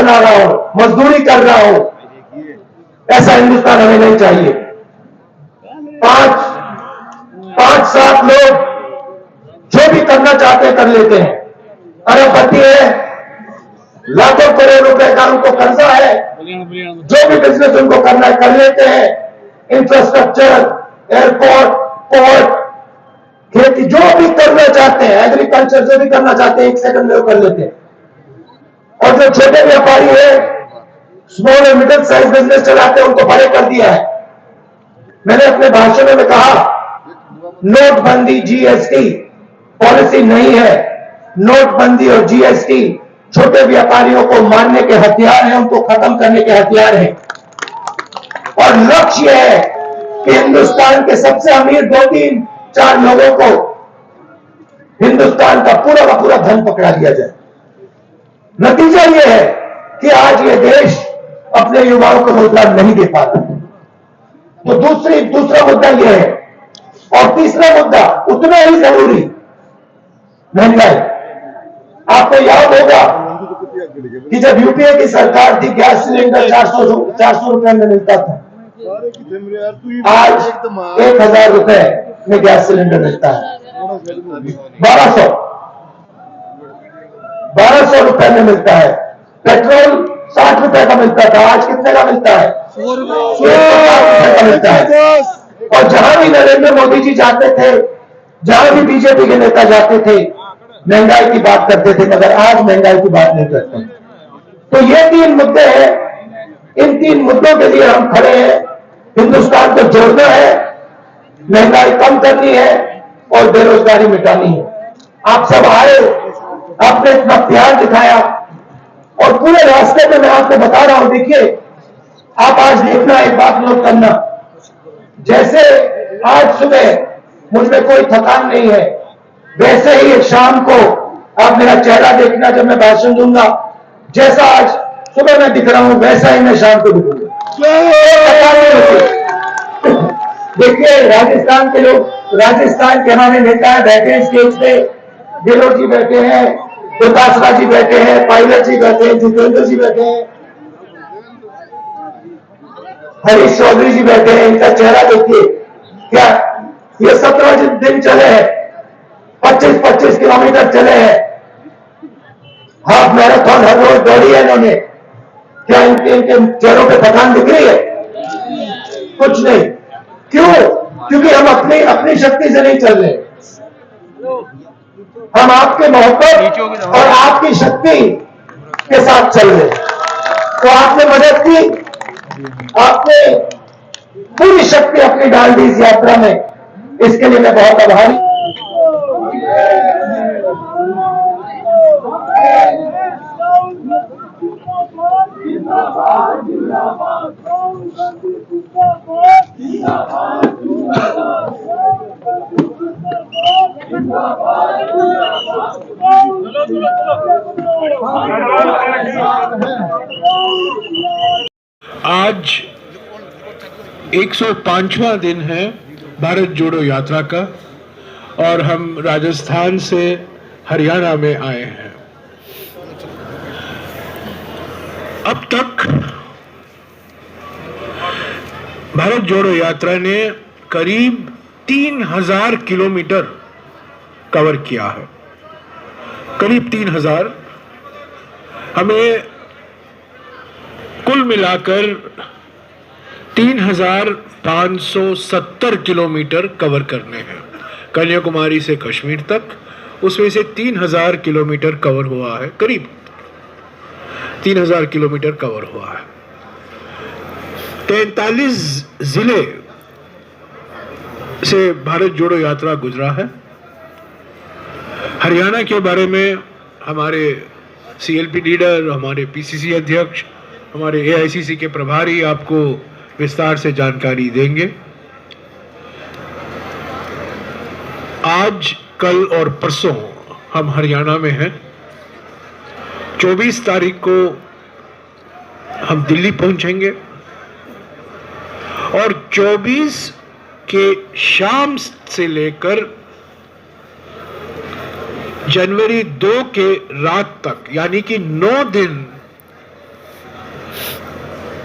बना रहा हो, मजदूरी कर रहा हो। ऐसा हिंदुस्तान हमें नहीं चाहिए। पांच सात लोग जो भी करना चाहते हैं कर लेते हैं। अरबपति है, लाखों करोड़ रुपए का उनको कर्जा है, जो भी बिजनेस उनको करना है कर लेते हैं। इंफ्रास्ट्रक्चर, एयरपोर्ट, पोर्ट, खेती जो भी करना चाहते हैं, एग्रीकल्चर जो भी करना चाहते हैं, 1 सेकंड में वो कर लेते हैं। और जो छोटे व्यापारी है, स्मॉल और मिडिल साइज बिजनेस चलाते हैं, उनको बड़े कर दिया है। मैंने अपने भाषण में कहा, नोटबंदी जीएसटी पॉलिसी नहीं है। नोटबंदी और जीएसटी छोटे व्यापारियों को मारने के हथियार हैं, उनको खत्म करने के हथियार हैं। और लक्ष्य है कि हिंदुस्तान के सबसे अमीर 2-3-4 लोगों को हिंदुस्तान का पूरा धन पकड़ा दिया जाए। नतीजा यह है कि आज ये देश अपने युवाओं को रोजगार नहीं दे पा रहा। तो दूसरा मुद्दा यह है। और तीसरा मुद्दा उतना ही जरूरी, महंगाई। आपको याद होगा कि जब यूपीए की सरकार थी, गैस सिलेंडर 400 रुपए में मिलता था। आज 1000 रुपए में गैस सिलेंडर मिलता है। 1200 रुपए में मिलता है। पेट्रोल 60 रुपए का मिलता था, आज कितने का मिलता है? 100 रुपए का मिलता है। और जहां भी नरेंद्र मोदी जी जाते थे, जहां भी बीजेपी के नेता जाते थे, महंगाई की बात करते थे, मगर आज महंगाई की बात नहीं करते। तो ये 3 मुद्दे हैं। इन 3 मुद्दों के लिए हम खड़े हैं। हिंदुस्तान को जोड़ना है, महंगाई कम करनी है और बेरोजगारी मिटानी है। आप सब आए, आपने इतना प्यार दिखाया और पूरे रास्ते में मैं आपको बता रहा हूं, देखिए आप आज देखना, एक बात नोट करना, जैसे आज सुबह मुझ में कोई थकान नहीं है, वैसे ही शाम को आप मेरा चेहरा देखना जब मैं भाषण दूंगा। जैसा आज सुबह मैं दिख रहा हूं, वैसा ही मैं शाम को दिखूंगा। देखिए राजस्थान के लोग, राजस्थान के हमारे नेता बैठे हैं स्टेज पे, गेहलोत जी बैठे हैं, प्रकाश जी बैठे हैं, पायलट जी बैठे हैं, जितेंद्र जी बैठे हैं, हरीश चौधरी जी बैठे हैं। इनका चेहरा देखिए, क्या ये 17 दिन चले हैं, 25-25 किलोमीटर चले हैं, हाफ मैराथन हर रोज दौड़ी है इन्होंने। क्या इनके चेहरों पे थकान दिख रही है? कुछ नहीं। क्यों? क्योंकि हम अपनी शक्ति से नहीं चल रहे, हम आपके मोहब्बत और आपकी शक्ति के साथ चल रहे। तो आपने मदद की, आपने पूरी शक्ति अपनी डाल दी इस यात्रा में, इसके लिए मैं बहुत आभारी। आज 105वां दिन है भारत जोड़ो यात्रा का और हम राजस्थान से हरियाणा में आए हैं। अब तक भारत जोड़ो यात्रा ने करीब 3000 किलोमीटर कवर किया है, करीब 3000। हमें कुल मिलाकर 3570 किलोमीटर कवर करने हैं, कन्याकुमारी से कश्मीर तक। उसमें से 3000 किलोमीटर कवर हुआ है, करीब 3000 किलोमीटर कवर हुआ है। 43 जिले से भारत जोड़ो यात्रा गुजरा है। हरियाणा के बारे में हमारे सीएलपी लीडर, हमारे पीसीसी अध्यक्ष, हमारे एआईसीसी के प्रभारी आपको विस्तार से जानकारी देंगे। आज, कल और परसों हम हरियाणा में हैं। 24 तारीख को हम दिल्ली पहुंचेंगे और 24 के शाम से लेकर जनवरी 2 के रात तक, यानी कि 9 दिन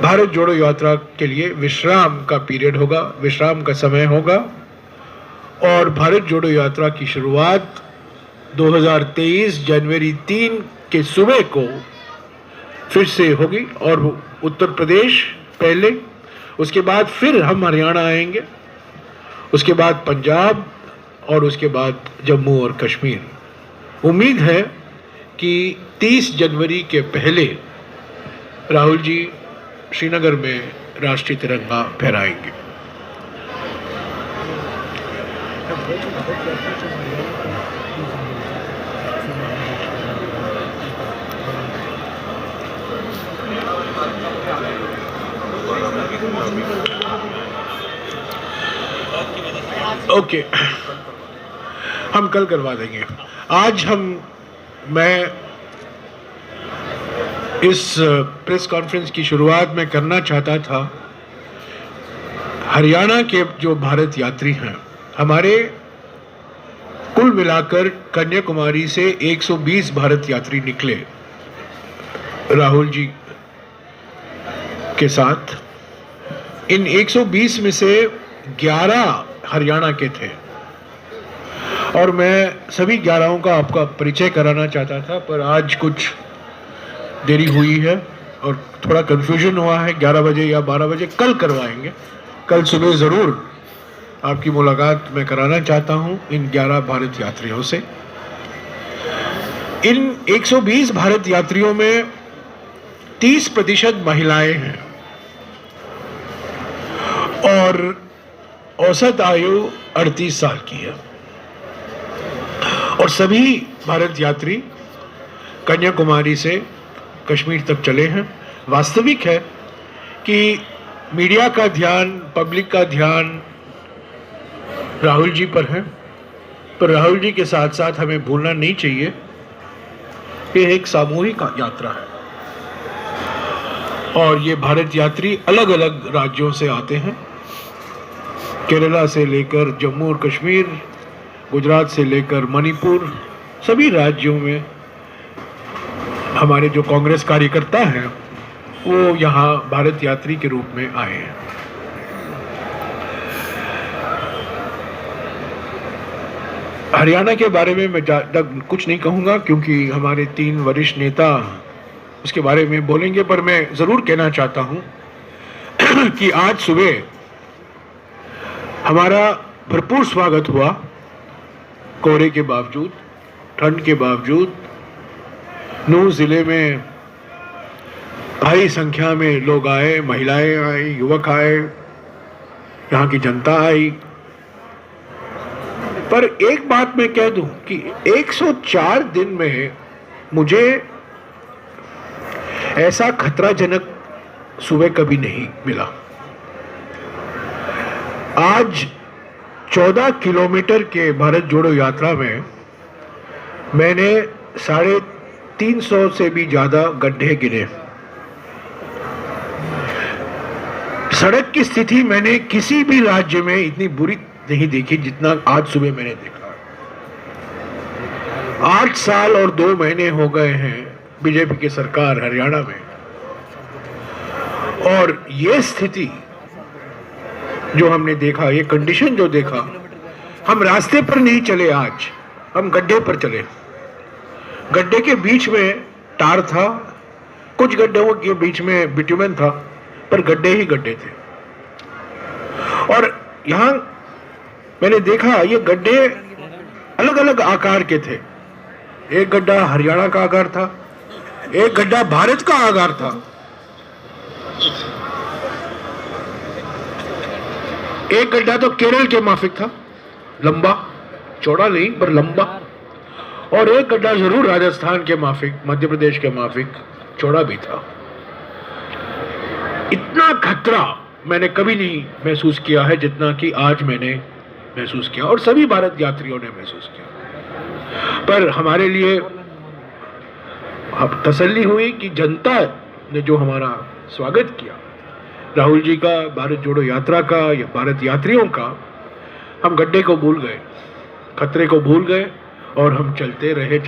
भारत जोड़ो यात्रा के लिए विश्राम का पीरियड होगा, विश्राम का समय होगा और भारत जोड़ो यात्रा की शुरुआत 2023 जनवरी 3 के सुबह को फिर से होगी और उत्तर प्रदेश पहले, उसके बाद फिर हम हरियाणा आएंगे, उसके बाद पंजाब और उसके बाद जम्मू और कश्मीर। उम्मीद है कि 30 जनवरी के पहले राहुल जी श्रीनगर में राष्ट्रीय तिरंगा फहराएंगे। ओके, हम कल करवा देंगे। आज मैं इस प्रेस कॉन्फ्रेंस की शुरुआत में करना चाहता था, हरियाणा के जो भारत यात्री हैं, हमारे कुल मिलाकर कन्याकुमारी से 120 भारत यात्री निकले राहुल जी के साथ। इन 120 में से 11 हरियाणा के थे और मैं सभी 11 का आपका परिचय कराना चाहता था, पर आज कुछ देरी हुई है और थोड़ा कंफ्यूजन हुआ है। 11 बजे या 12 बजे कल करवाएंगे। कल सुबह ज़रूर आपकी मुलाकात मैं कराना चाहता हूं इन 11 भारत यात्रियों से। इन 120 भारत यात्रियों में 30% महिलाएं हैं और औसत आयु 38 साल की है और सभी भारत यात्री कन्याकुमारी से कश्मीर तक चले हैं। वास्तविक है कि मीडिया का ध्यान, पब्लिक का ध्यान राहुल जी पर है, पर राहुल जी के साथ साथ हमें भूलना नहीं चाहिए ये एक सामूहिक यात्रा है और ये भारत यात्री अलग अलग राज्यों से आते हैं, केरला से लेकर जम्मू और कश्मीर, गुजरात से लेकर मणिपुर, सभी राज्यों में हमारे जो कांग्रेस कार्यकर्ता हैं वो यहाँ भारत यात्री के रूप में आए हैं। हरियाणा के बारे में मैं कुछ नहीं कहूँगा क्योंकि हमारे 3 वरिष्ठ नेता उसके बारे में बोलेंगे, पर मैं ज़रूर कहना चाहता हूँ कि आज सुबह हमारा भरपूर स्वागत हुआ, कोहरे के बावजूद, ठंड के बावजूद। नूंह जिले में भारी संख्या में लोग आए, महिलाएं आई, युवक आए, यहाँ की जनता आई। पर एक बात मैं कह दूं कि 104 दिन में मुझे ऐसा खतराजनक सुबह कभी नहीं मिला। आज 14 किलोमीटर के भारत जोड़ो यात्रा में मैंने 350 से भी ज्यादा गड्ढे गिने। सड़क की स्थिति मैंने किसी भी राज्य में इतनी बुरी नहीं देखी जितना आज सुबह मैंने देखा। 8 साल और 2 महीने हो गए हैं बीजेपी की सरकार हरियाणा में और ये स्थिति जो हमने देखा, ये कंडीशन जो देखा, हम रास्ते पर नहीं चले, आज हम गड्ढे पर चले। गड्ढे के बीच में टार था, कुछ गड्ढों के बीच में बिटुमेन था, पर गड्ढे ही गड्ढे थे। और यहाँ मैंने देखा ये गड्ढे अलग अलग आकार के थे। एक गड्ढा हरियाणा का आकार था, एक गड्ढा भारत का आकार था, एक गड्ढा तो केरल के माफिक था, लंबा, चौड़ा नहीं पर लंबा, और एक गड्ढा जरूर राजस्थान के माफिक, मध्य प्रदेश के माफिक चौड़ा भी था। इतना खतरा मैंने कभी नहीं महसूस किया है जितना कि आज मैंने महसूस किया और सभी भारत यात्रियों ने महसूस किया। पर हमारे लिए अब तसल्ली हुई कि जनता ने जो हमारा स्वागत किया, राहुल जी का, भारत जोड़ो यात्रा का या भारत यात्रियों का, हम गड्ढे को भूल गए, खतरे को भूल गए और हम चलते रहे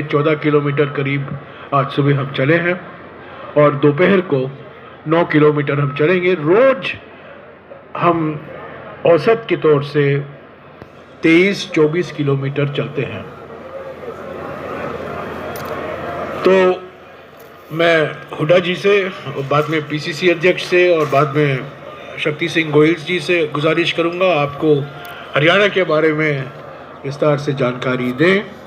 14 किलोमीटर करीब आज सुबह हम चले हैं और दोपहर को 9 किलोमीटर हम चलेंगे। रोज हम औसत के तौर से 23-24 किलोमीटर चलते हैं। तो मैं हुड्डा जी से, बाद में पीसीसी अध्यक्ष से और बाद में शक्ति सिंह गोयल जी से गुजारिश करूंगा आपको हरियाणा के बारे में विस्तार से जानकारी दें।